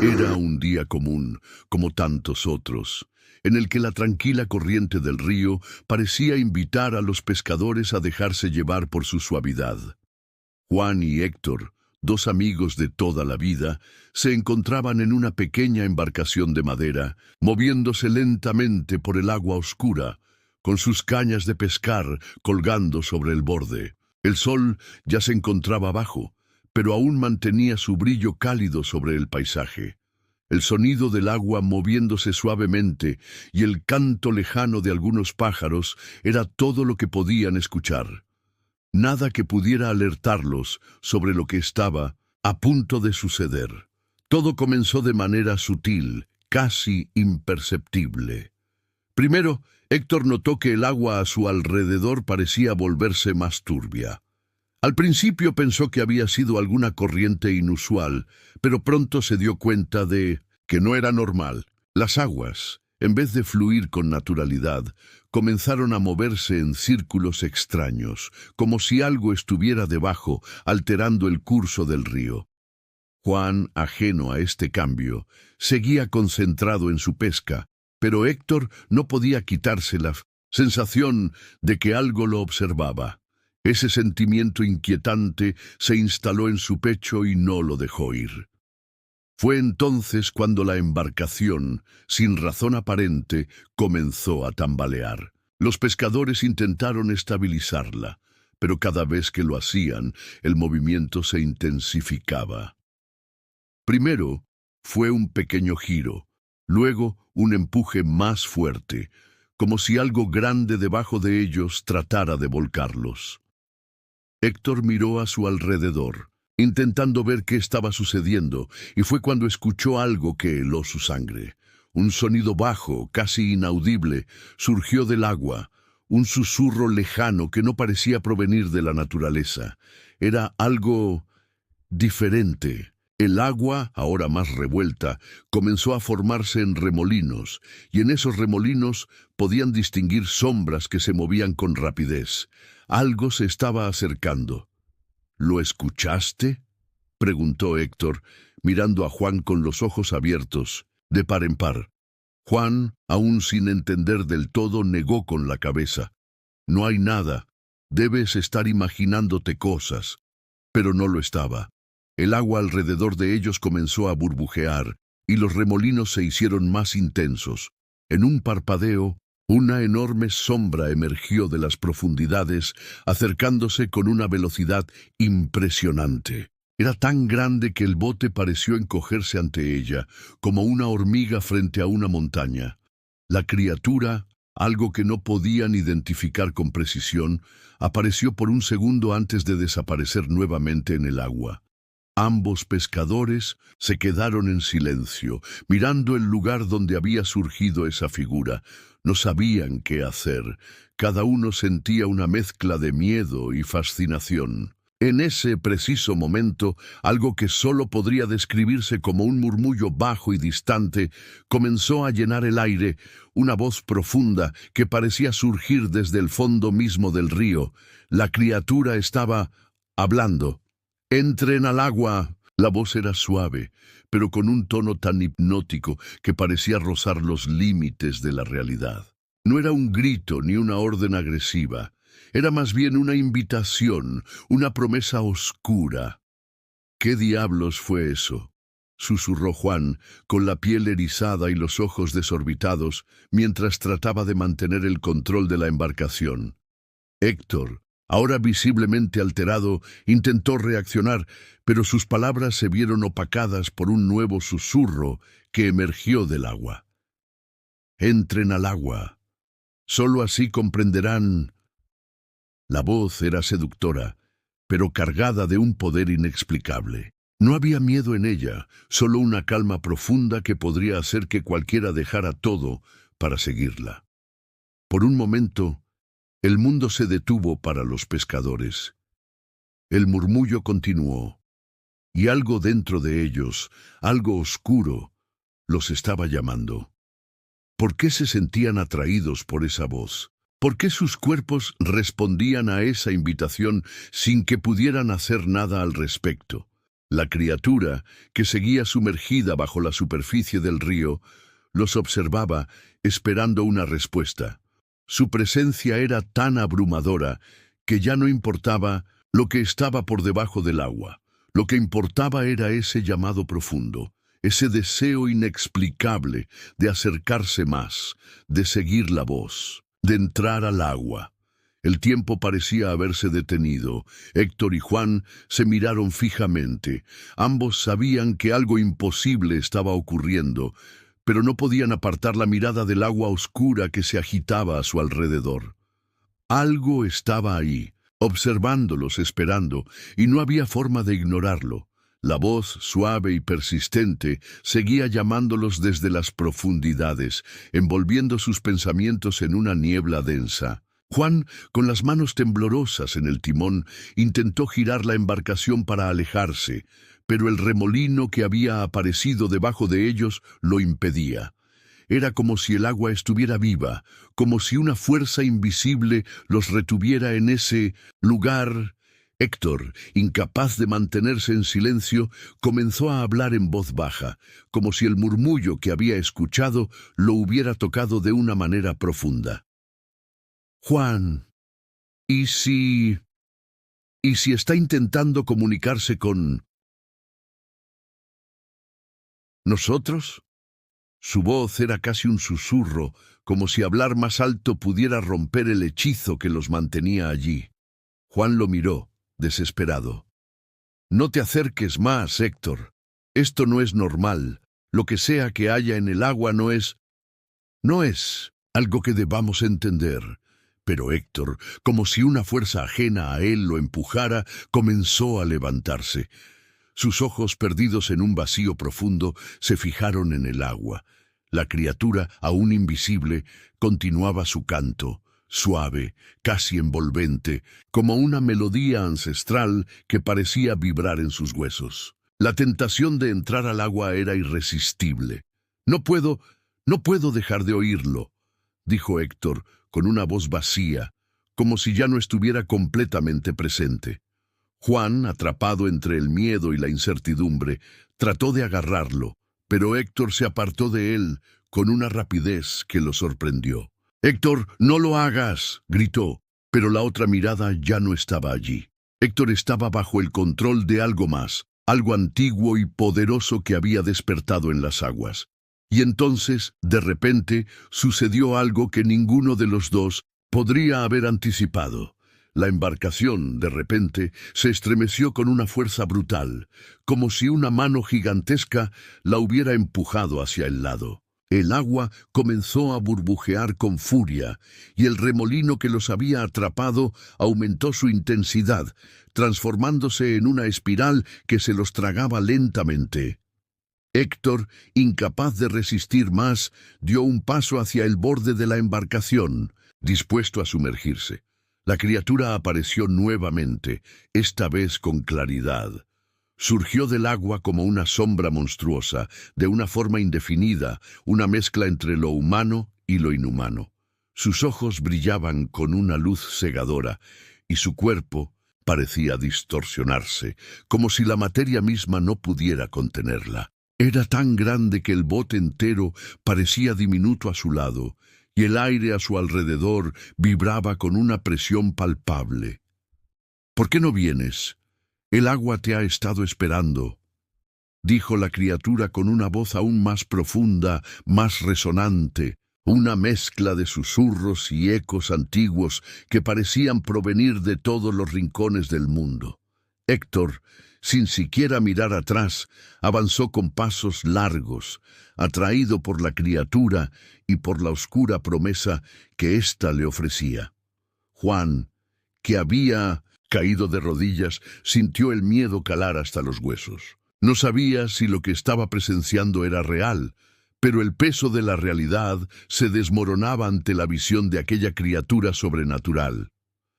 Era un día común, como tantos otros, en el que la tranquila corriente del río parecía invitar a los pescadores a dejarse llevar por su suavidad. Juan y Héctor, dos amigos de toda la vida, se encontraban en una pequeña embarcación de madera, moviéndose lentamente por el agua oscura, con sus cañas de pescar colgando sobre el borde. El sol ya se encontraba abajo, pero aún mantenía su brillo cálido sobre el paisaje. El sonido del agua moviéndose suavemente y el canto lejano de algunos pájaros era todo lo que podían escuchar. Nada que pudiera alertarlos sobre lo que estaba a punto de suceder. Todo comenzó de manera sutil, casi imperceptible. Primero, Héctor notó que el agua a su alrededor parecía volverse más turbia. Al principio pensó que había sido alguna corriente inusual, pero pronto se dio cuenta de que no era normal. Las aguas, en vez de fluir con naturalidad, comenzaron a moverse en círculos extraños, como si algo estuviera debajo, alterando el curso del río. Juan, ajeno a este cambio, seguía concentrado en su pesca, pero Héctor no podía quitarse la sensación de que algo lo observaba. Ese sentimiento inquietante se instaló en su pecho y no lo dejó ir. Fue entonces cuando la embarcación, sin razón aparente, comenzó a tambalear. Los pescadores intentaron estabilizarla, pero cada vez que lo hacían, el movimiento se intensificaba. Primero fue un pequeño giro, luego un empuje más fuerte, como si algo grande debajo de ellos tratara de volcarlos. Héctor miró a su alrededor, intentando ver qué estaba sucediendo, y fue cuando escuchó algo que heló su sangre. Un sonido bajo, casi inaudible, surgió del agua, un susurro lejano que no parecía provenir de la naturaleza. Era algo diferente. El agua, ahora más revuelta, comenzó a formarse en remolinos, y en esos remolinos podían distinguir sombras que se movían con rapidez. Algo se estaba acercando. ¿Lo escuchaste?, preguntó Héctor, mirando a Juan con los ojos abiertos, de par en par. Juan, aún sin entender del todo, negó con la cabeza. No hay nada. Debes estar imaginándote cosas. Pero no lo estaba. El agua alrededor de ellos comenzó a burbujear, y los remolinos se hicieron más intensos. En un parpadeo, una enorme sombra emergió de las profundidades, acercándose con una velocidad impresionante. Era tan grande que el bote pareció encogerse ante ella, como una hormiga frente a una montaña. La criatura, algo que no podían identificar con precisión, apareció por un segundo antes de desaparecer nuevamente en el agua. Ambos pescadores se quedaron en silencio, mirando el lugar donde había surgido esa figura. No sabían qué hacer. Cada uno sentía una mezcla de miedo y fascinación. En ese preciso momento, algo que solo podría describirse como un murmullo bajo y distante, comenzó a llenar el aire, una voz profunda que parecía surgir desde el fondo mismo del río. La criatura estaba hablando. «Entren al agua». La voz era suave, pero con un tono tan hipnótico que parecía rozar los límites de la realidad. No era un grito ni una orden agresiva. Era más bien una invitación, una promesa oscura. «¿Qué diablos fue eso?», susurró Juan, con la piel erizada y los ojos desorbitados, mientras trataba de mantener el control de la embarcación. Héctor, ahora visiblemente alterado, intentó reaccionar, pero sus palabras se vieron opacadas por un nuevo susurro que emergió del agua. «Entren al agua. Solo así comprenderán». La voz era seductora, pero cargada de un poder inexplicable. No había miedo en ella, solo una calma profunda que podría hacer que cualquiera dejara todo para seguirla. Por un momento, el mundo se detuvo para los pescadores. El murmullo continuó, y algo dentro de ellos, algo oscuro, los estaba llamando. ¿Por qué se sentían atraídos por esa voz? ¿Por qué sus cuerpos respondían a esa invitación sin que pudieran hacer nada al respecto? La criatura, que seguía sumergida bajo la superficie del río, los observaba esperando una respuesta. Su presencia era tan abrumadora que ya no importaba lo que estaba por debajo del agua. Lo que importaba era ese llamado profundo, ese deseo inexplicable de acercarse más, de seguir la voz, de entrar al agua. El tiempo parecía haberse detenido. Héctor y Juan se miraron fijamente. Ambos sabían que algo imposible estaba ocurriendo, pero no podían apartar la mirada del agua oscura que se agitaba a su alrededor. Algo estaba ahí, observándolos, esperando, y no había forma de ignorarlo. La voz, suave y persistente, seguía llamándolos desde las profundidades, envolviendo sus pensamientos en una niebla densa. Juan, con las manos temblorosas en el timón, intentó girar la embarcación para alejarse, pero el remolino que había aparecido debajo de ellos lo impedía. Era como si el agua estuviera viva, como si una fuerza invisible los retuviera en ese lugar. Héctor, incapaz de mantenerse en silencio, comenzó a hablar en voz baja, como si el murmullo que había escuchado lo hubiera tocado de una manera profunda. Juan, ¿y si está intentando comunicarse con nosotros? Su voz era casi un susurro, como si hablar más alto pudiera romper el hechizo que los mantenía allí. Juan lo miró, desesperado. No te acerques más, Héctor. Esto no es normal. Lo que sea que haya en el agua no es algo que debamos entender. Pero Héctor, como si una fuerza ajena a él lo empujara, comenzó a levantarse. Sus ojos, perdidos en un vacío profundo, se fijaron en el agua. La criatura, aún invisible, continuaba su canto, suave, casi envolvente, como una melodía ancestral que parecía vibrar en sus huesos. La tentación de entrar al agua era irresistible. No puedo dejar de oírlo, dijo Héctor, con una voz vacía, como si ya no estuviera completamente presente. Juan, atrapado entre el miedo y la incertidumbre, trató de agarrarlo, pero Héctor se apartó de él con una rapidez que lo sorprendió. «Héctor, no lo hagas», gritó, pero la otra mirada ya no estaba allí. Héctor estaba bajo el control de algo más, algo antiguo y poderoso que había despertado en las aguas. Y entonces, de repente, sucedió algo que ninguno de los dos podría haber anticipado. La embarcación, de repente, se estremeció con una fuerza brutal, como si una mano gigantesca la hubiera empujado hacia el lado. El agua comenzó a burbujear con furia, y el remolino que los había atrapado aumentó su intensidad, transformándose en una espiral que se los tragaba lentamente. Héctor, incapaz de resistir más, dio un paso hacia el borde de la embarcación, dispuesto a sumergirse. La criatura apareció nuevamente, esta vez con claridad. Surgió del agua como una sombra monstruosa, de una forma indefinida, una mezcla entre lo humano y lo inhumano. Sus ojos brillaban con una luz cegadora, y su cuerpo parecía distorsionarse, como si la materia misma no pudiera contenerla. Era tan grande que el bote entero parecía diminuto a su lado, y el aire a su alrededor vibraba con una presión palpable. «¿Por qué no vienes? El agua te ha estado esperando», dijo la criatura con una voz aún más profunda, más resonante, una mezcla de susurros y ecos antiguos que parecían provenir de todos los rincones del mundo. Héctor, sin siquiera mirar atrás, avanzó con pasos largos, atraído por la criatura y por la oscura promesa que ésta le ofrecía. Juan, que había caído de rodillas, sintió el miedo calar hasta los huesos. No sabía si lo que estaba presenciando era real, pero el peso de la realidad se desmoronaba ante la visión de aquella criatura sobrenatural.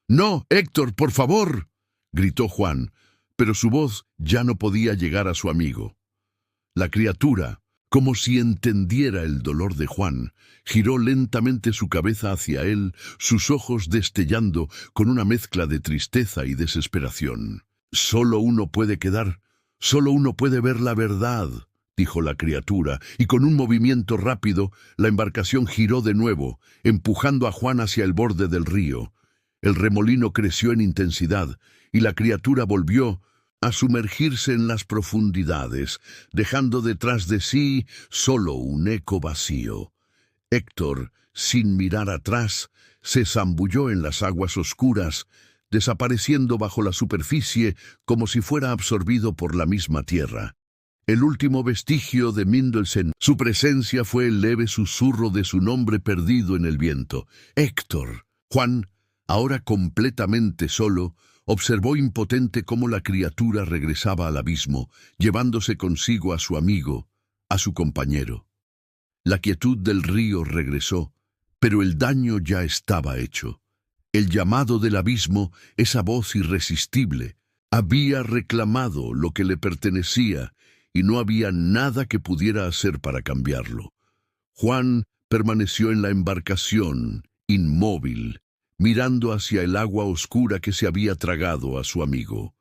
«¡No, Héctor, por favor!», gritó Juan, pero su voz ya no podía llegar a su amigo. La criatura, como si entendiera el dolor de Juan, giró lentamente su cabeza hacia él, sus ojos destellando con una mezcla de tristeza y desesperación. «Solo uno puede quedar. Solo uno puede ver la verdad, dijo la criatura, y con un movimiento rápido, la embarcación giró de nuevo, empujando a Juan hacia el borde del río. El remolino creció en intensidad, y la criatura volvió a sumergirse en las profundidades, dejando detrás de sí solo un eco vacío. Héctor, sin mirar atrás, se zambulló en las aguas oscuras, desapareciendo bajo la superficie como si fuera absorbido por la misma tierra. El último vestigio de Mindelsen, su presencia fue el leve susurro de su nombre perdido en el viento. Héctor. Juan, ahora completamente solo, observó impotente cómo la criatura regresaba al abismo, llevándose consigo a su amigo, a su compañero. La quietud del río regresó, pero el daño ya estaba hecho. El llamado del abismo, esa voz irresistible, había reclamado lo que le pertenecía y no había nada que pudiera hacer para cambiarlo. Juan permaneció en la embarcación, inmóvil, mirando hacia el agua oscura que se había tragado a su amigo.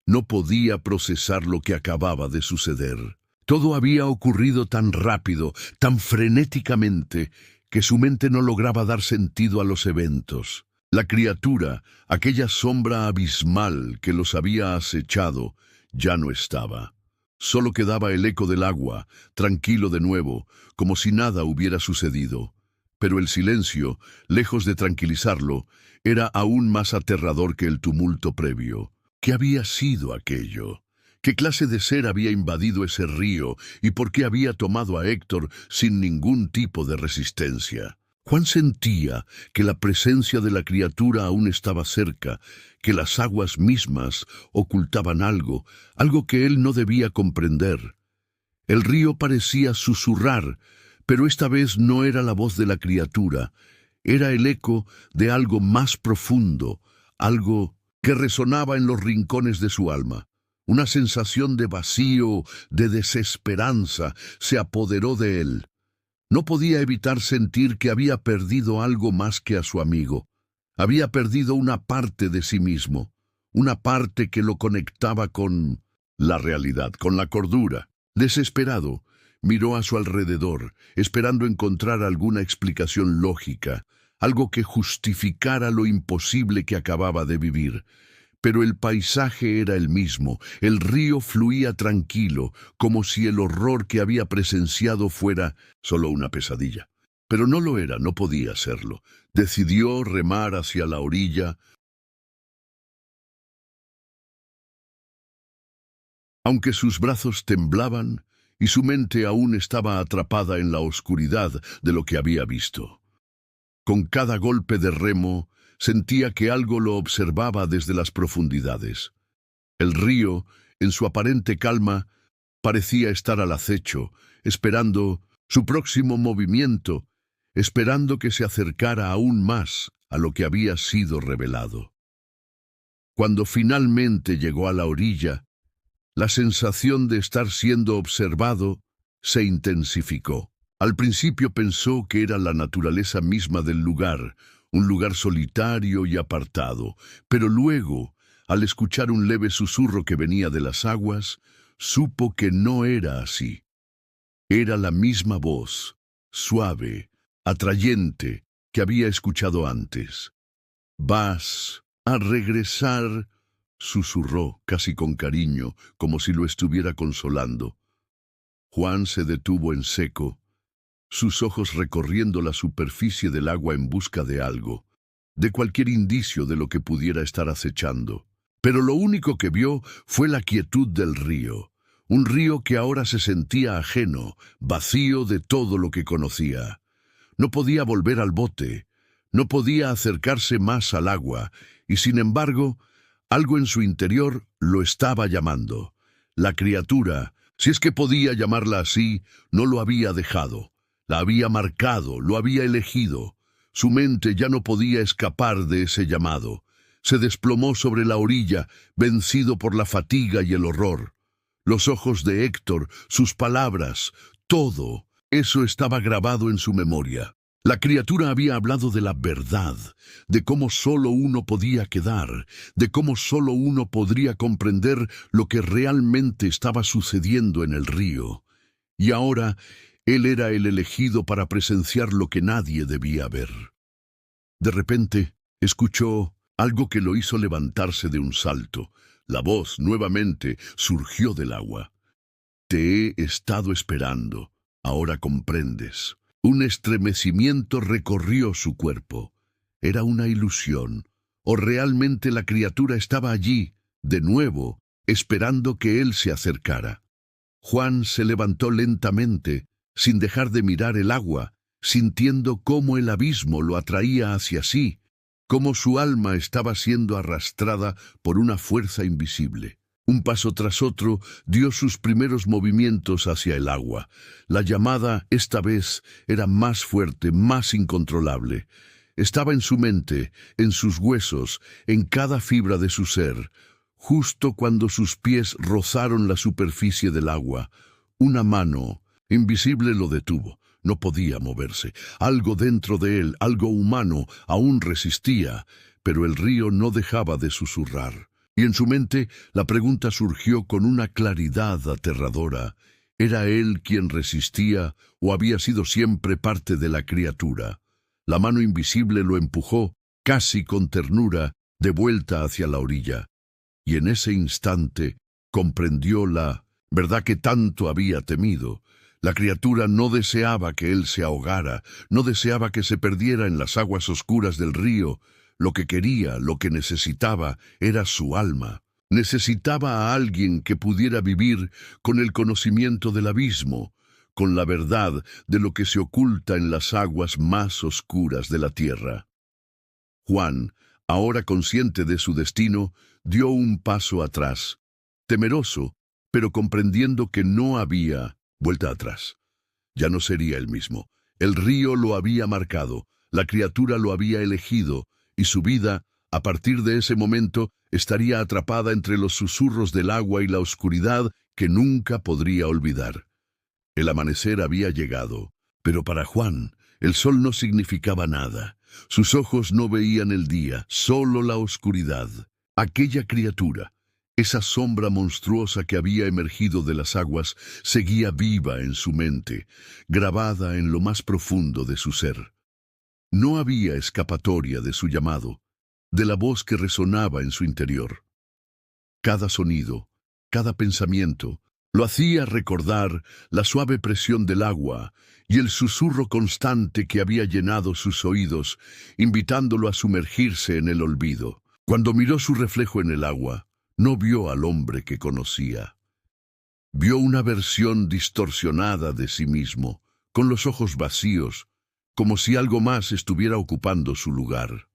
No podía procesar lo que acababa de suceder. Todo había ocurrido tan rápido, tan frenéticamente, que su mente no lograba dar sentido a los eventos. La criatura, aquella sombra abismal que los había acechado, ya no estaba. Solo quedaba el eco del agua, tranquilo de nuevo, como si nada hubiera sucedido. Pero el silencio, lejos de tranquilizarlo, era aún más aterrador que el tumulto previo. ¿Qué había sido aquello? ¿Qué clase de ser había invadido ese río y por qué había tomado a Héctor sin ningún tipo de resistencia? Juan sentía que la presencia de la criatura aún estaba cerca, que las aguas mismas ocultaban algo que él no debía comprender. El río parecía susurrar, pero esta vez no era la voz de la criatura, era el eco de algo más profundo, algo que resonaba en los rincones de su alma. Una sensación de vacío, de desesperanza, se apoderó de él. No podía evitar sentir que había perdido algo más que a su amigo. Había perdido una parte de sí mismo, una parte que lo conectaba con la realidad, con la cordura. Desesperado, miró a su alrededor, esperando encontrar alguna explicación lógica, algo que justificara lo imposible que acababa de vivir. Pero el paisaje era el mismo, el río fluía tranquilo, como si el horror que había presenciado fuera solo una pesadilla. Pero no lo era, no podía serlo. Decidió remar hacia la orilla, aunque sus brazos temblaban y su mente aún estaba atrapada en la oscuridad de lo que había visto. Con cada golpe de remo, sentía que algo lo observaba desde las profundidades. El río, en su aparente calma, parecía estar al acecho, esperando su próximo movimiento, esperando que se acercara aún más a lo que había sido revelado. Cuando finalmente llegó a la orilla, la sensación de estar siendo observado se intensificó. Al principio pensó que era la naturaleza misma del lugar, un lugar solitario y apartado, pero luego, al escuchar un leve susurro que venía de las aguas, supo que no era así. Era la misma voz, suave, atrayente, que había escuchado antes. «Vas a regresar», susurró, casi con cariño, como si lo estuviera consolando. Juan se detuvo en seco, sus ojos recorriendo la superficie del agua en busca de algo, de cualquier indicio de lo que pudiera estar acechando. Pero lo único que vio fue la quietud del río, un río que ahora se sentía ajeno, vacío de todo lo que conocía. No podía volver al bote, no podía acercarse más al agua, y sin embargo, algo en su interior lo estaba llamando. La criatura, si es que podía llamarla así, no lo había dejado. La había marcado, lo había elegido. Su mente ya no podía escapar de ese llamado. Se desplomó sobre la orilla, vencido por la fatiga y el horror. Los ojos de Héctor, sus palabras, todo, eso estaba grabado en su memoria. La criatura había hablado de la verdad, de cómo solo uno podía quedar, de cómo solo uno podría comprender lo que realmente estaba sucediendo en el río. Y ahora, él era el elegido para presenciar lo que nadie debía ver. De repente, escuchó algo que lo hizo levantarse de un salto. La voz, nuevamente, surgió del agua. Te he estado esperando. Ahora comprendes. Un estremecimiento recorrió su cuerpo. ¿Era una ilusión? ¿O realmente la criatura estaba allí, de nuevo, esperando que él se acercara? Juan se levantó lentamente, sin dejar de mirar el agua, sintiendo cómo el abismo lo atraía hacia sí, cómo su alma estaba siendo arrastrada por una fuerza invisible. Un paso tras otro dio sus primeros movimientos hacia el agua. La llamada, esta vez, era más fuerte, más incontrolable. Estaba en su mente, en sus huesos, en cada fibra de su ser. Justo cuando sus pies rozaron la superficie del agua, una mano invisible lo detuvo. No podía moverse. Algo dentro de él, algo humano, aún resistía, pero el río no dejaba de susurrar. Y en su mente la pregunta surgió con una claridad aterradora. ¿Era él quien resistía o había sido siempre parte de la criatura? La mano invisible lo empujó, casi con ternura, de vuelta hacia la orilla. Y en ese instante comprendió la verdad que tanto había temido. La criatura no deseaba que él se ahogara, no deseaba que se perdiera en las aguas oscuras del río. Lo que quería, lo que necesitaba, era su alma. Necesitaba a alguien que pudiera vivir con el conocimiento del abismo, con la verdad de lo que se oculta en las aguas más oscuras de la tierra. Juan, ahora consciente de su destino, dio un paso atrás, temeroso, pero comprendiendo que no había vuelta atrás. Ya no sería el mismo. El río lo había marcado, la criatura lo había elegido, y su vida, a partir de ese momento, estaría atrapada entre los susurros del agua y la oscuridad que nunca podría olvidar. El amanecer había llegado, pero para Juan, el sol no significaba nada. Sus ojos no veían el día, solo la oscuridad. Aquella criatura, esa sombra monstruosa que había emergido de las aguas, seguía viva en su mente, grabada en lo más profundo de su ser. No había escapatoria de su llamado, de la voz que resonaba en su interior. Cada sonido, cada pensamiento, lo hacía recordar la suave presión del agua y el susurro constante que había llenado sus oídos, invitándolo a sumergirse en el olvido. Cuando miró su reflejo en el agua, no vio al hombre que conocía. Vio una versión distorsionada de sí mismo, con los ojos vacíos, como si algo más estuviera ocupando su lugar.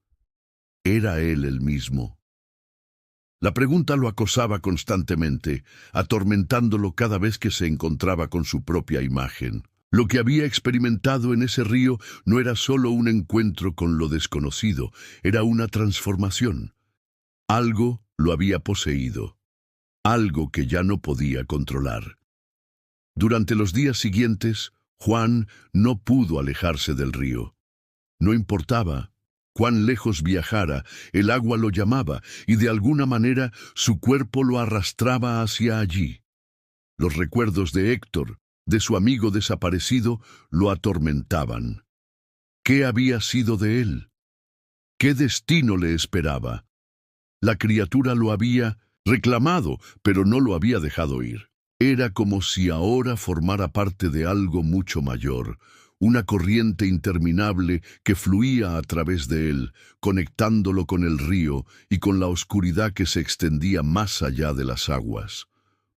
¿Era él el mismo? La pregunta lo acosaba constantemente, atormentándolo cada vez que se encontraba con su propia imagen. Lo que había experimentado en ese río no era solo un encuentro con lo desconocido, era una transformación. Algo lo había poseído, algo que ya no podía controlar. Durante los días siguientes, Juan no pudo alejarse del río. No importaba cuán lejos viajara, el agua lo llamaba y de alguna manera su cuerpo lo arrastraba hacia allí. Los recuerdos de Héctor, de su amigo desaparecido, lo atormentaban. ¿Qué había sido de él? ¿Qué destino le esperaba? La criatura lo había reclamado, pero no lo había dejado ir. Era como si ahora formara parte de algo mucho mayor, una corriente interminable que fluía a través de él, conectándolo con el río y con la oscuridad que se extendía más allá de las aguas.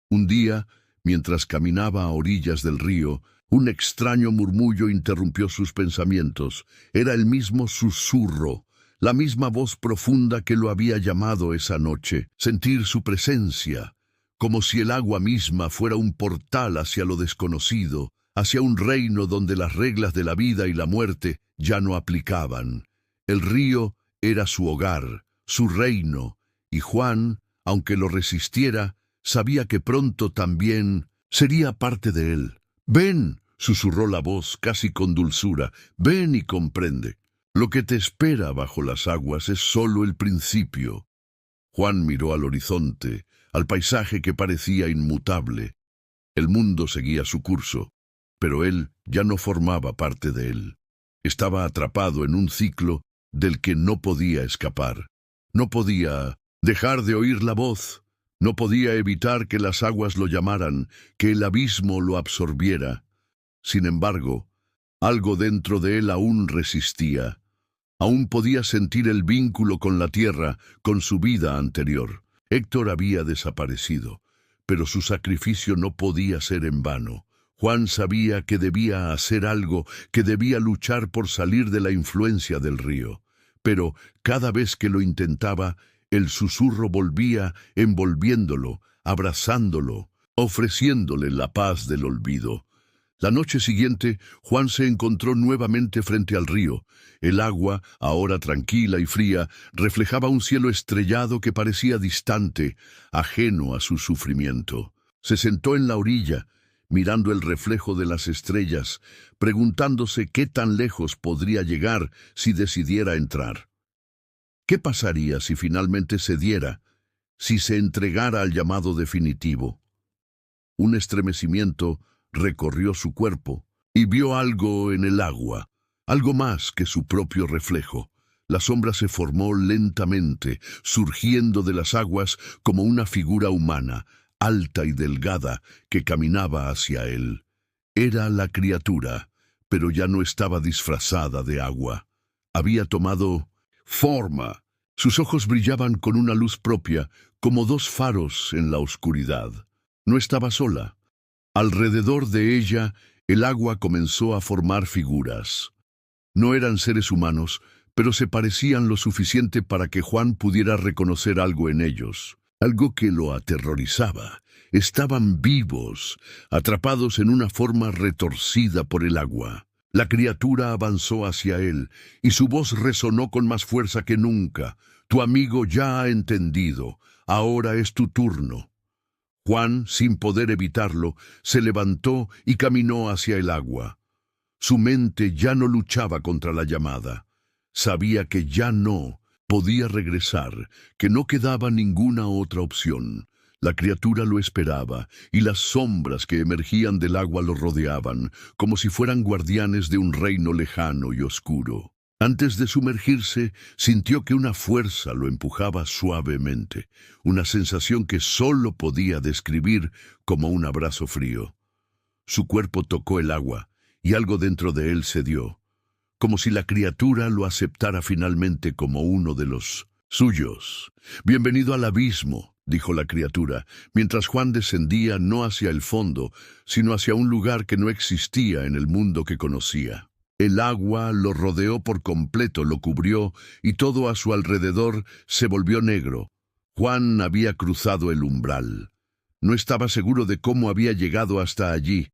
Un día, mientras caminaba a orillas del río, un extraño murmullo interrumpió sus pensamientos. Era el mismo susurro, la misma voz profunda que lo había llamado esa noche. Sentir su presencia, como si el agua misma fuera un portal hacia lo desconocido, hacia un reino donde las reglas de la vida y la muerte ya no aplicaban. El río era su hogar, su reino, y Juan, aunque lo resistiera, sabía que pronto también sería parte de él. «Ven», susurró la voz casi con dulzura. Ven y comprende. Lo que te espera bajo las aguas es solo el principio. Juan miró al horizonte, al paisaje que parecía inmutable. El mundo seguía su curso, pero él ya no formaba parte de él. Estaba atrapado en un ciclo del que no podía escapar. No podía dejar de oír la voz. No podía evitar que las aguas lo llamaran, que el abismo lo absorbiera. Sin embargo, algo dentro de él aún resistía. Aún podía sentir el vínculo con la tierra, con su vida anterior. Héctor había desaparecido, pero su sacrificio no podía ser en vano. Juan sabía que debía hacer algo, que debía luchar por salir de la influencia del río. Pero cada vez que lo intentaba, el susurro volvía envolviéndolo, abrazándolo, ofreciéndole la paz del olvido. La noche siguiente, Juan se encontró nuevamente frente al río. El agua, ahora tranquila y fría, reflejaba un cielo estrellado que parecía distante, ajeno a su sufrimiento. Se sentó en la orilla, mirando el reflejo de las estrellas, preguntándose qué tan lejos podría llegar si decidiera entrar. ¿Qué pasaría si finalmente cediera, si se entregara al llamado definitivo? Un estremecimiento recorrió su cuerpo y vio algo en el agua, algo más que su propio reflejo. La sombra se formó lentamente, surgiendo de las aguas como una figura humana, alta y delgada, que caminaba hacia él. Era la criatura, pero ya no estaba disfrazada de agua. Había tomado forma. Sus ojos brillaban con una luz propia, como dos faros en la oscuridad. No estaba sola. Alrededor de ella, el agua comenzó a formar figuras. No eran seres humanos, pero se parecían lo suficiente para que Juan pudiera reconocer algo en ellos, algo que lo aterrorizaba. Estaban vivos, atrapados en una forma retorcida por el agua. La criatura avanzó hacia él, y su voz resonó con más fuerza que nunca. Tu amigo ya ha entendido, ahora es tu turno. Juan, sin poder evitarlo, se levantó y caminó hacia el agua. Su mente ya no luchaba contra la llamada. Sabía que ya no podía regresar, que no quedaba ninguna otra opción. La criatura lo esperaba, y las sombras que emergían del agua lo rodeaban, como si fueran guardianes de un reino lejano y oscuro. Antes de sumergirse, sintió que una fuerza lo empujaba suavemente, una sensación que solo podía describir como un abrazo frío. Su cuerpo tocó el agua, y algo dentro de él cedió, como si la criatura lo aceptara finalmente como uno de los suyos. Bienvenido al abismo, dijo la criatura, mientras Juan descendía no hacia el fondo, sino hacia un lugar que no existía en el mundo que conocía. El agua lo rodeó por completo, lo cubrió, y todo a su alrededor se volvió negro. Juan había cruzado el umbral. No estaba seguro de cómo había llegado hasta allí,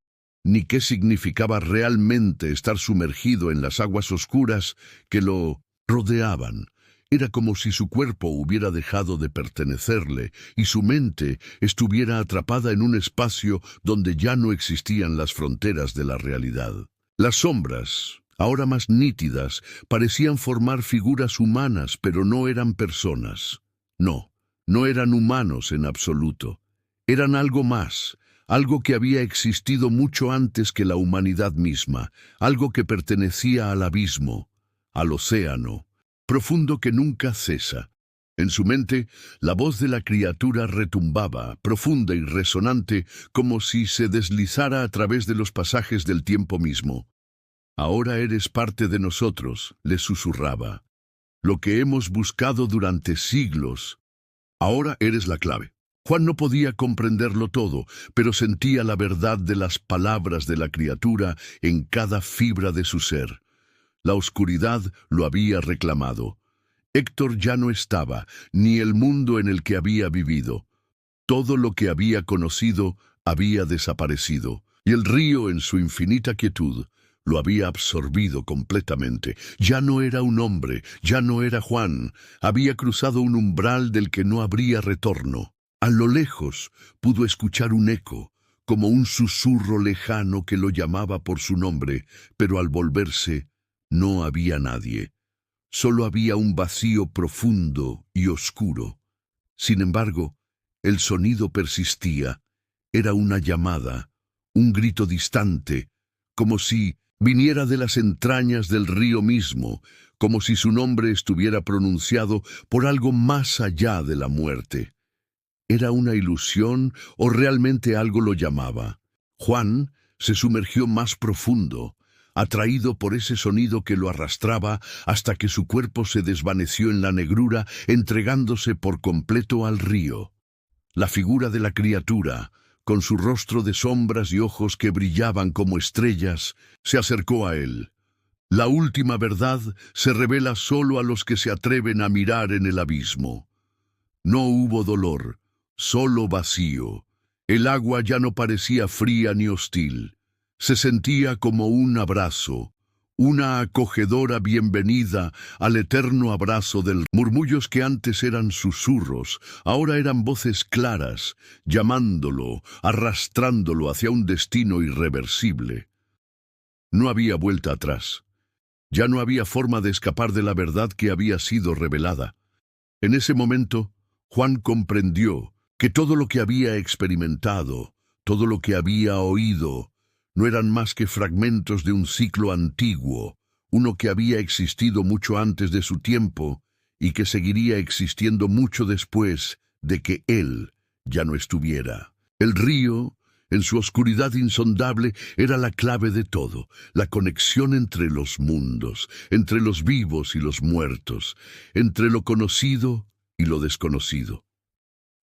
ni qué significaba realmente estar sumergido en las aguas oscuras que lo rodeaban. Era como si su cuerpo hubiera dejado de pertenecerle y su mente estuviera atrapada en un espacio donde ya no existían las fronteras de la realidad. Las sombras, ahora más nítidas, parecían formar figuras humanas, pero no eran personas. No, no eran humanos en absoluto. Eran algo más, algo que había existido mucho antes que la humanidad misma, algo que pertenecía al abismo, al océano, profundo que nunca cesa. En su mente, la voz de la criatura retumbaba, profunda y resonante, como si se deslizara a través de los pasajes del tiempo mismo. Ahora eres parte de nosotros, le susurraba. Lo que hemos buscado durante siglos. Ahora eres la clave. Juan no podía comprenderlo todo, pero sentía la verdad de las palabras de la criatura en cada fibra de su ser. La oscuridad lo había reclamado. Héctor ya no estaba, ni el mundo en el que había vivido. Todo lo que había conocido había desaparecido, y el río en su infinita quietud lo había absorbido completamente. Ya no era un hombre, ya no era Juan. Había cruzado un umbral del que no habría retorno. A lo lejos pudo escuchar un eco, como un susurro lejano que lo llamaba por su nombre, pero al volverse no había nadie. Solo había un vacío profundo y oscuro. Sin embargo, el sonido persistía. Era una llamada, un grito distante, como si viniera de las entrañas del río mismo, como si su nombre estuviera pronunciado por algo más allá de la muerte. ¿Era una ilusión o realmente algo lo llamaba? Juan se sumergió más profundo, atraído por ese sonido que lo arrastraba hasta que su cuerpo se desvaneció en la negrura, entregándose por completo al río. La figura de la criatura, con su rostro de sombras y ojos que brillaban como estrellas, se acercó a él. La última verdad se revela solo a los que se atreven a mirar en el abismo. No hubo dolor, solo vacío. El agua ya no parecía fría ni hostil. Se sentía como un abrazo, una acogedora bienvenida al eterno abrazo del murmullos que antes eran susurros, ahora eran voces claras, llamándolo, arrastrándolo hacia un destino irreversible. No había vuelta atrás. Ya no había forma de escapar de la verdad que había sido revelada. En ese momento, Juan comprendió que todo lo que había experimentado, todo lo que había oído, no eran más que fragmentos de un ciclo antiguo, uno que había existido mucho antes de su tiempo y que seguiría existiendo mucho después de que él ya no estuviera. El río, en su oscuridad insondable, era la clave de todo, la conexión entre los mundos, entre los vivos y los muertos, entre lo conocido y lo desconocido.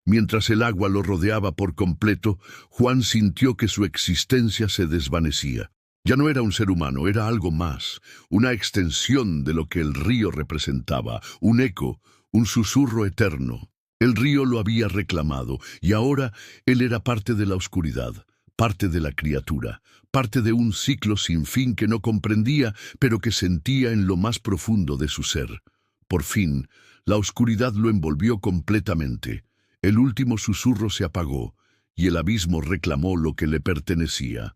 Mientras el agua lo rodeaba por completo, Juan sintió que su existencia se desvanecía. Ya no era un ser humano, era algo más, una extensión de lo que el río representaba, un eco, un susurro eterno. El río lo había reclamado, y ahora él era parte de la oscuridad, parte de la criatura, parte de un ciclo sin fin que no comprendía, pero que sentía en lo más profundo de su ser. Por fin, la oscuridad lo envolvió completamente. El último susurro se apagó, y el abismo reclamó lo que le pertenecía.